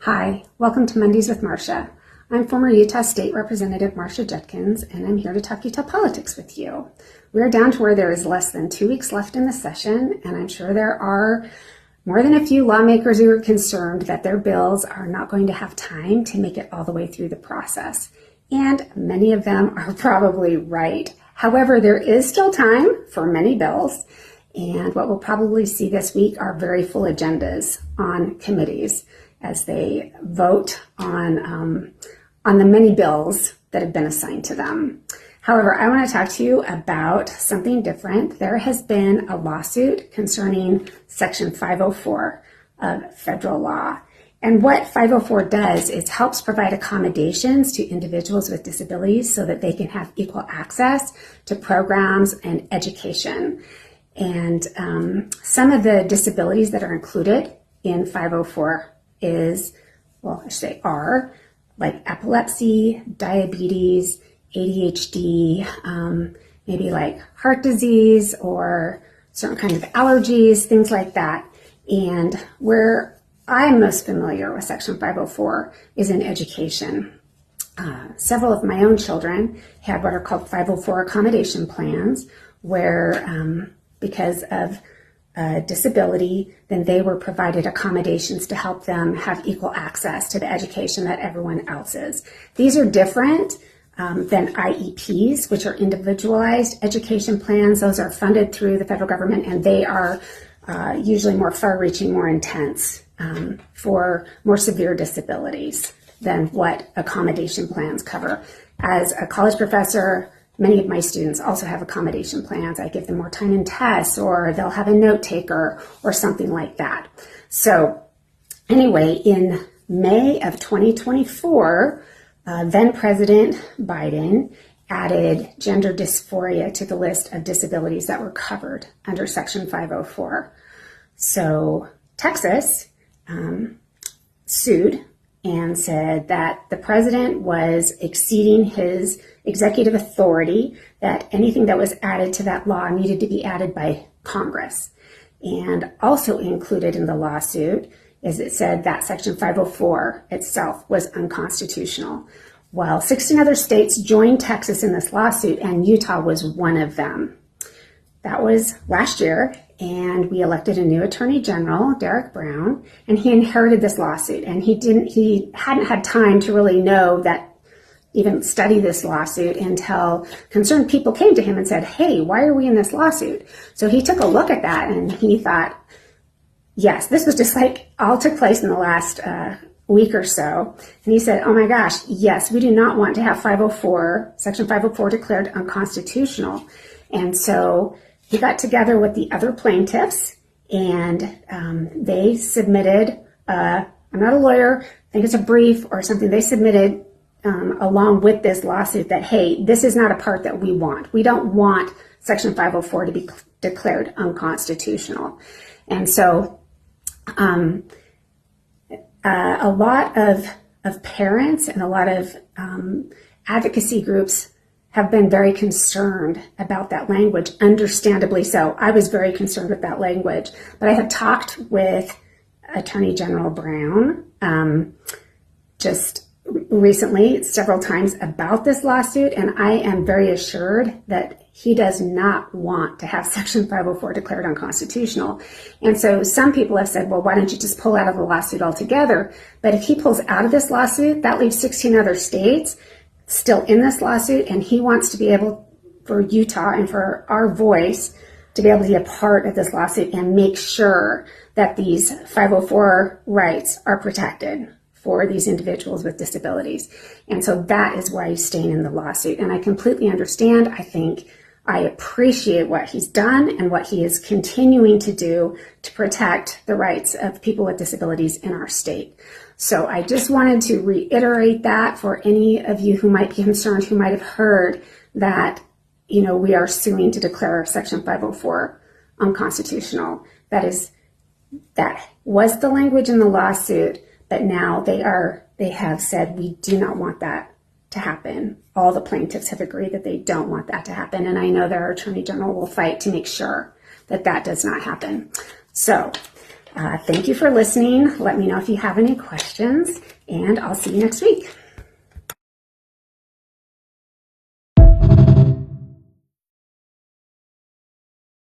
Hi, welcome to Mondays with Marcia. I'm former Utah State Representative Marcia Judkins, and I'm here to talk Utah politics with you. We're down to where there is less than 2 weeks left in the session, and I'm sure there are more than a few lawmakers who are concerned that their bills are not going to have time to make it all the way through the process. And many of them are probably right. However, there is still time for many bills, and what we'll probably see this week are very full agendas on committees as they vote on the many bills that have been assigned to them. However, I want to talk to you about something different. There has been a lawsuit concerning Section 504 of federal law. And what 504 does is helps provide accommodations to individuals with disabilities so that they can have equal access to programs and education. And some of the disabilities that are included in 504 are like epilepsy, diabetes, ADHD, maybe like heart disease or certain kinds of allergies, things like that. And where I'm most familiar with Section 504 is in education. Several of my own children had what are called 504 accommodation plans, where because of disability, then they were provided accommodations to help them have equal access to the education that everyone else is. These are different than IEPs, which are individualized education plans. Those are funded through the federal government, and they are usually more far-reaching, more intense for more severe disabilities than what accommodation plans cover. As a college professor, many of my students also have accommodation plans. I give them more time in tests, or they'll have a note taker or something like that. So anyway, in May of 2024, then President Biden added gender dysphoria to the list of disabilities that were covered under Section 504. So Texas sued and said that the president was exceeding his executive authority, that anything that was added to that law needed to be added by Congress. And also included in the lawsuit is it said that Section 504 itself was unconstitutional. Well, 16 other states joined Texas in this lawsuit, and Utah was one of them. That was last year, and we elected a new Attorney General, Derek Brown, and he inherited this lawsuit. And he hadn't had time to really know that, even study this lawsuit, until concerned people came to him and said, hey, why are we in this lawsuit? So he took a look at that and he thought, yes, this was just like all took place in the last week or so. And he said, oh my gosh, yes, we do not want to have Section 504 declared unconstitutional. And so he got together with the other plaintiffs, and they submitted, I'm not a lawyer, I think it's a brief or something, they submitted along with this lawsuit that, hey, this is not a part that we want. We don't want Section 504 to be declared unconstitutional. And so a lot of parents and a lot of advocacy groups have been very concerned about that language, understandably so. I was very concerned with that language, but I have talked with Attorney General Brown just recently several times about this lawsuit, and I am very assured that he does not want to have Section 504 declared unconstitutional. And so some people have said, well, why don't you just pull out of the lawsuit altogether? But if he pulls out of this lawsuit, that leaves 16 other states still in this lawsuit, and he wants to be able, for Utah and for our voice, to be able to be a part of this lawsuit and make sure that these 504 rights are protected for these individuals with disabilities. And so that is why he's staying in the lawsuit. And I completely understand. I appreciate what he's done and what he is continuing to do to protect the rights of people with disabilities in our state. So I just wanted to reiterate that for any of you who might be concerned, who might have heard that, we are suing to declare Section 504 unconstitutional. That was the language in the lawsuit, but now they have said we do not want that to happen. All the plaintiffs have agreed that they don't want that to happen, and I know their Attorney General will fight to make sure that that does not happen. So Thank you for listening. Let me know if you have any questions, and I'll see you next week.